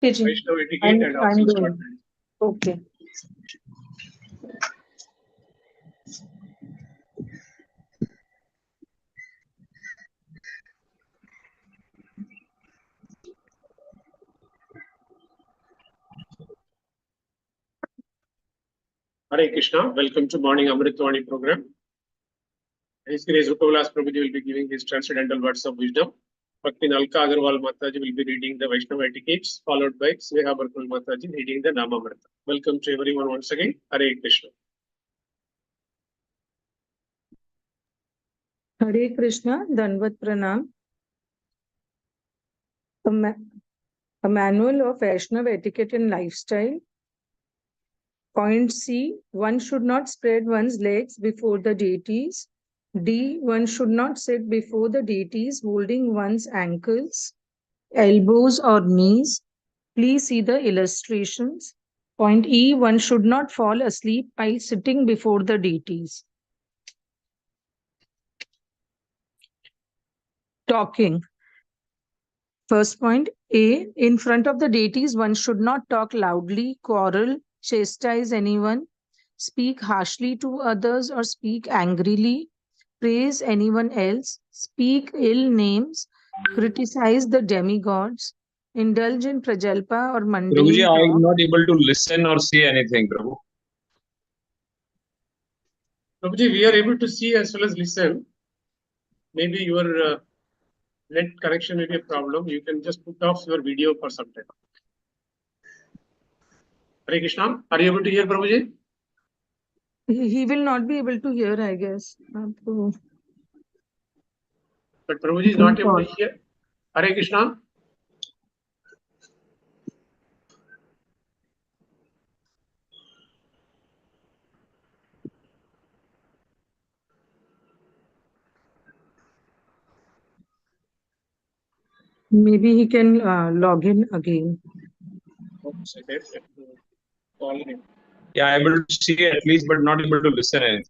Okay, Ji. Vaishnav etiquette and I'm also start. doing. Okay. Hare Krishna. Welcome to Morning Amrut Vani program. His Grace Rupavilas Prabhuji will be giving his transcendental words of wisdom. Bhakti Nalka Agarwal Mataji will be reading the Vaishnava etiquettes, followed by Sneha Barkul Mataji reading the Namamrita. Welcome to everyone once again. Hare Krishna. Hare Krishna, Danvat Pranam. A, ma- a manual of Vaishnava etiquette and lifestyle. Point C, one should not spread one's legs before the deities. D, one should not sit before the deities holding one's ankles, elbows or knees. Please see the illustrations. Point E, one should not fall asleep while sitting before the deities. Talking. First point A, in front of the deities, one should not talk loudly, quarrel, chastise anyone, speak harshly to others, or speak angrily, praise anyone else, speak ill names, criticize the demigods, indulge in prajalpa or Prabhuji, mundane I am talk. not able to listen or see anything, Prabhu. Prabhuji, we are able to see as well as listen. Maybe your net connection may be a problem. You can just put off your video for some time. Hare Krishna. Are you able to hear Prabhuji? He will not be able to hear, I guess. But Prabhuji is not able to hear. Hare Krishna. Maybe he can log in again. Yeah, I'm able to see at least, but not able to listen anything.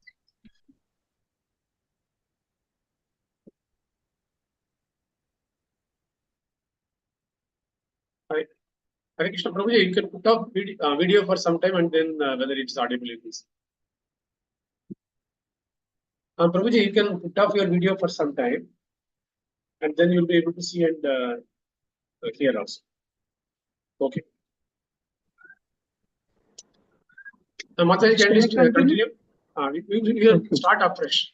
Hare Krishna Prabhuji, you can put off video for some time and then whether it's audible it is. Prabhuji, you can put off your video for some time and then you'll be able to see and hear also. Okay. Mataji, can you continue? We will start afresh.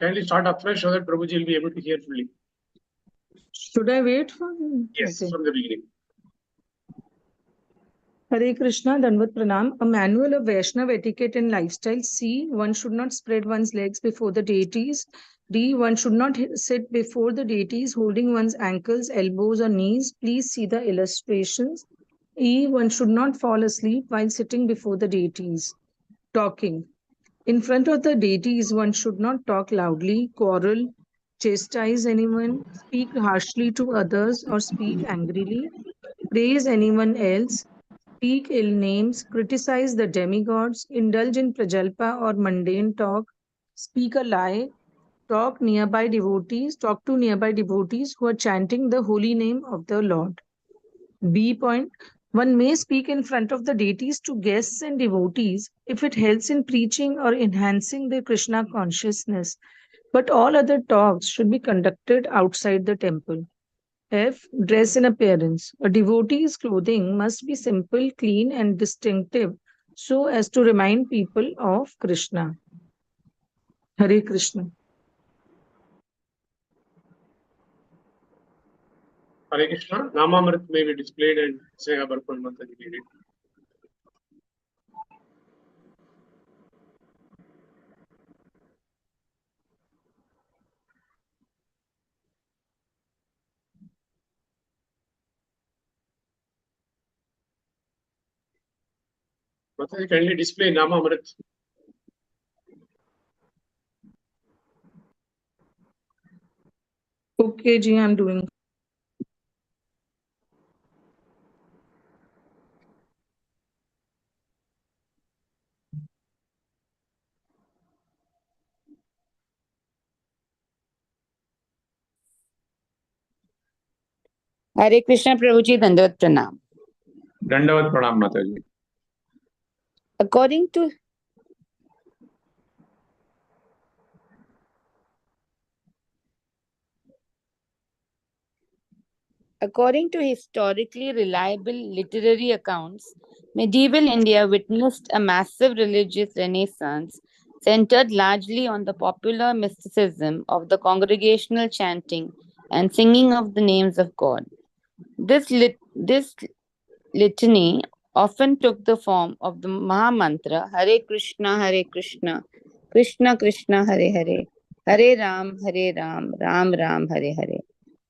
Kindly start afresh so that Prabhuji will be able to hear fully. Should I wait for him? Yes, Okay. from the beginning. Hare Krishna, Danvat Pranam. A manual of Vaishnava etiquette and lifestyle. C, one should not spread one's legs before the deities. D, one should not sit before the deities holding one's ankles, elbows, or knees. Please see the illustrations. E, one should not fall asleep while sitting before the deities. Talking. In front of the deities, one should not talk loudly, quarrel, chastise anyone, speak harshly to others, or speak angrily, praise anyone else, speak ill names, criticize the demigods, indulge in prajalpa or mundane talk, speak a lie, talk to nearby devotees who are chanting the holy name of the Lord. B point, one may speak in front of the deities to guests and devotees if it helps in preaching or enhancing their Krishna consciousness, but all other talks should be conducted outside the temple. F. Dress and appearance. A devotee's clothing must be simple, clean, and distinctive so as to remind people of Krishna. Hare Krishna. Hare Krishna. Namamrit may be displayed and Sneha Barkul Mataji read it. Mataji, kindly display Namamrit. Okay, Ji, I'm doing. Hare Krishna Prabhuji, Dandavat Pranam. Dandavat Pranam Mataji. According to historically reliable literary accounts, medieval India witnessed a massive religious renaissance centered largely on the popular mysticism of the congregational chanting and singing of the names of God. This litany often took the form of the Maha Mantra Hare Krishna, Krishna Krishna, Hare Hare, Hare Ram, Ram Ram, Hare Hare.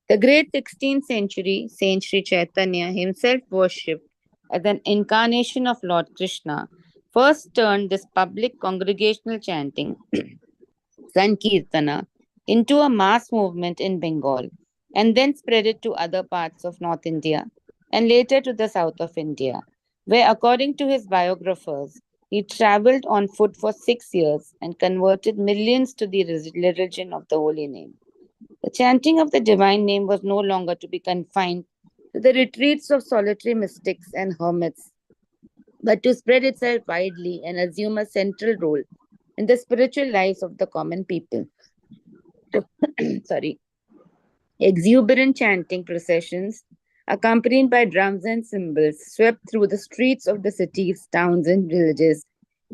The great 16th century Saint Sri Chaitanya, himself worshipped as an incarnation of Lord Krishna, first turned this public congregational chanting, Sankirtana, into a mass movement in Bengal and then spread it to other parts of North India and later to the south of India, where, according to his biographers, he traveled on foot for 6 years and converted millions to the religion of the holy name. The chanting of the divine name was no longer to be confined to the retreats of solitary mystics and hermits, but to spread itself widely and assume a central role in the spiritual lives of the common people. Sorry. Exuberant chanting processions, accompanied by drums and cymbals, swept through the streets of the cities, towns, and villages,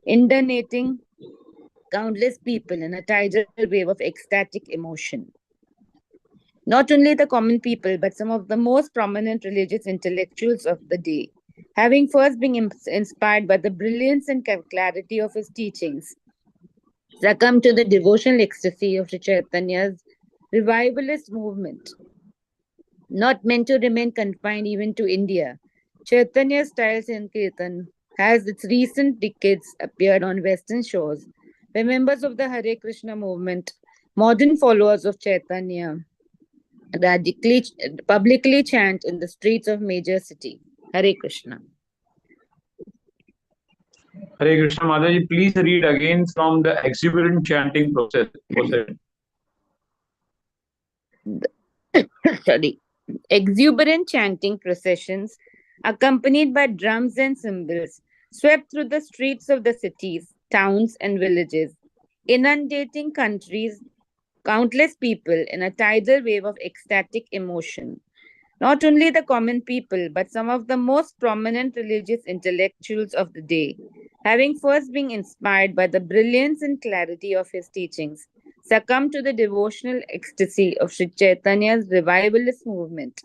inundating countless people in a tidal wave of ecstatic emotion. Not only the common people, but some of the most prominent religious intellectuals of the day, having first been inspired by the brilliance and clarity of his teachings, succumbed to the devotional ecstasy of Sri Chaitanya's revivalist movement. Not meant to remain confined even to India, Chaitanya's style Sankirtan has its recent decades appeared on western shores, where members of the Hare Krishna movement, modern followers of Chaitanya, radically publicly chant in the streets of major city. Hare Krishna. Hare Krishna Mataji, please read again from the exuberant chanting process. Sorry. Exuberant chanting processions, accompanied by drums and cymbals, swept through the streets of the cities, towns, and villages, inundating countless people in a tidal wave of ecstatic emotion. Not only the common people, but some of the most prominent religious intellectuals of the day, having first been inspired by the brilliance and clarity of his teachings, succumbed to the devotional ecstasy of Sri Chaitanya's revivalist movement.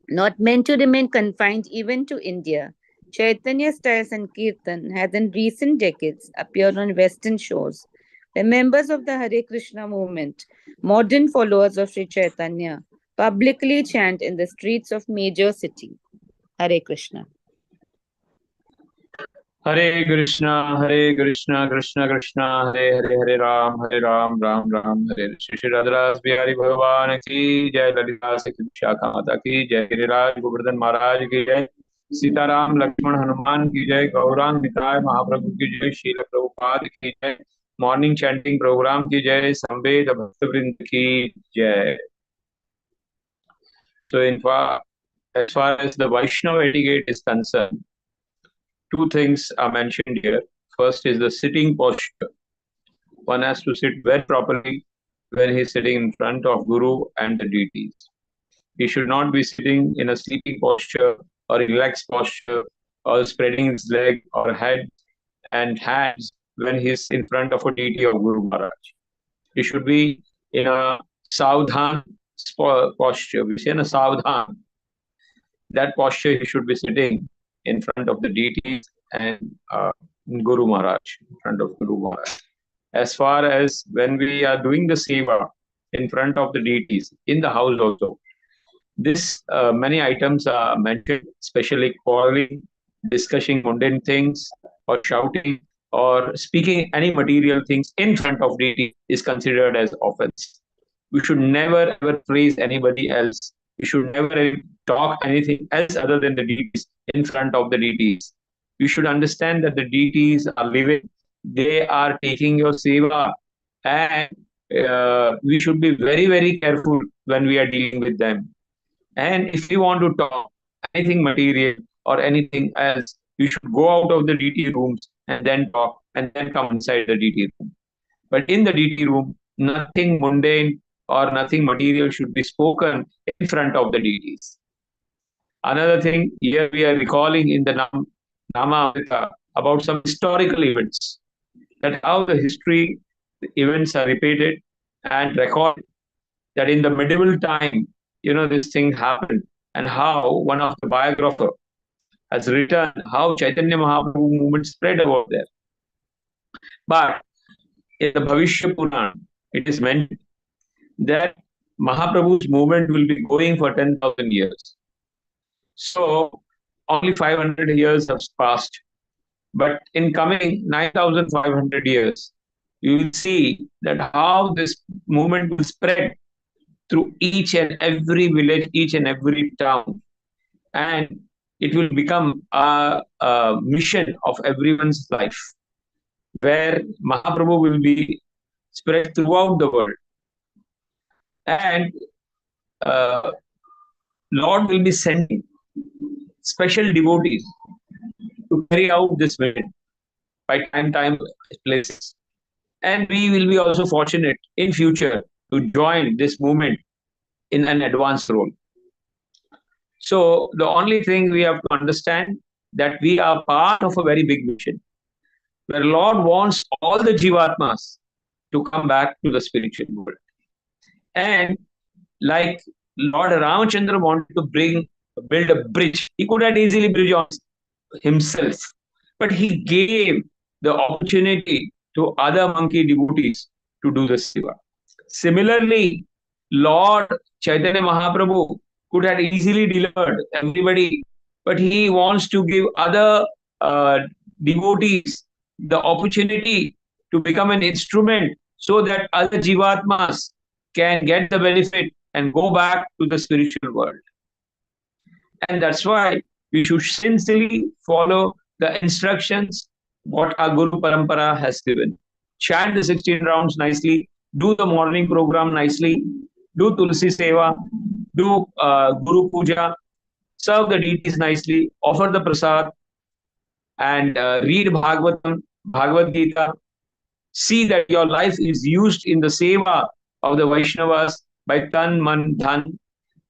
Not meant to remain confined even to India, Chaitanya style Sankirtan has in recent decades appeared on western shores, where members of the Hare Krishna movement, modern followers of Sri Chaitanya, publicly chant in the streets of major cities. Hare Krishna. Hare Krishna, Krishna Krishna, Hare Hare, Hare Ram, Ram Ram, Hare Hare. Shri Radharas Bihari Bhagavan ki Jai, Lalita Shakha Mata ki Jai, Giriraj Govardhan Maharaj ki Jai, Sitaram Lakshman Hanuman ki Jai, Gaurang Nitai Mahaprabhu ki Jai, Srila Prabhupada ki Jai, Morning Chanting Program ki Jai, Samved Bhaktavrind ki Jai. So as far as the Vaishnava etiquette is concerned, two things are mentioned here. First is the sitting posture. One has to sit very properly when he is sitting in front of Guru and the deities. He should not be sitting in a sleeping posture or relaxed posture or spreading his leg or head and hands when he is in front of a deity of Guru Maharaj. He should be in a Savdhan posture. We say in a Savdhan. That posture he should be sitting in front of the deities and Guru Maharaj, in front of Guru Maharaj. As far as when we are doing the seva in front of the deities, in the house also, this many items are mentioned, especially quarreling, discussing mundane things, or shouting, or speaking any material things in front of deity is considered as offense. We should never ever praise anybody else. We should never talk anything else other than the deities in front of the deities. We should understand that the deities are living. They are taking your seva, and we should be very, very careful when we are dealing with them. And if you want to talk anything material or anything else, you should go out of the DT rooms and then talk and then come inside the DT room. But in the DT room, nothing mundane or nothing material should be spoken in front of the DTs. Another thing, here we are recalling in the Nama Amrita about some historical events, that how the history events are repeated and recorded, that in the medieval time, this thing happened, and how one of the biographer has written how Chaitanya Mahaprabhu movement spread over there. But in the Bhavishya Puran, it is mentioned that Mahaprabhu's movement will be going for 10,000 years. So only 500 years have passed. But in coming 9,500 years, you will see that how this movement will spread through each and every village, each and every town. And it will become a mission of everyone's life, where Mahaprabhu will be spread throughout the world. And Lord will be sending special devotees to carry out this mission by time, places. And we will be also fortunate in future to join this movement in an advanced role. So the only thing we have to understand that we are part of a very big mission, where Lord wants all the Jivatmas to come back to the spiritual world. And like Lord Ramachandra wanted to build a bridge, he could have easily bridge on himself, but he gave the opportunity to other monkey devotees to do the seva. Similarly, Lord Chaitanya Mahaprabhu could have easily delivered everybody, but he wants to give other devotees the opportunity to become an instrument so that other Jivatmas can get the benefit and go back to the spiritual world. And that's why we should sincerely follow the instructions what our Guru Parampara has given. Chant the 16 rounds nicely, do the morning program nicely, do Tulsi Seva, do Guru Puja, serve the deities nicely, offer the prasad, and read Bhagavatam, Bhagavad Gita. See that your life is used in the seva of the Vaishnavas by Tan, Man, Dhan,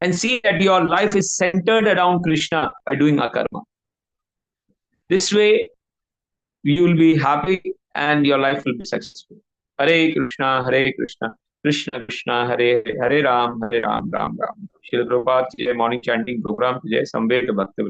and see that your life is centered around Krishna by doing akarma. This way, you will be happy and your life will be successful. Hare Krishna, Krishna Krishna, Hare Hare, Hare Ram, Ram Ram. Srila Prabhupada, morning chanting program, Samved Bhakti.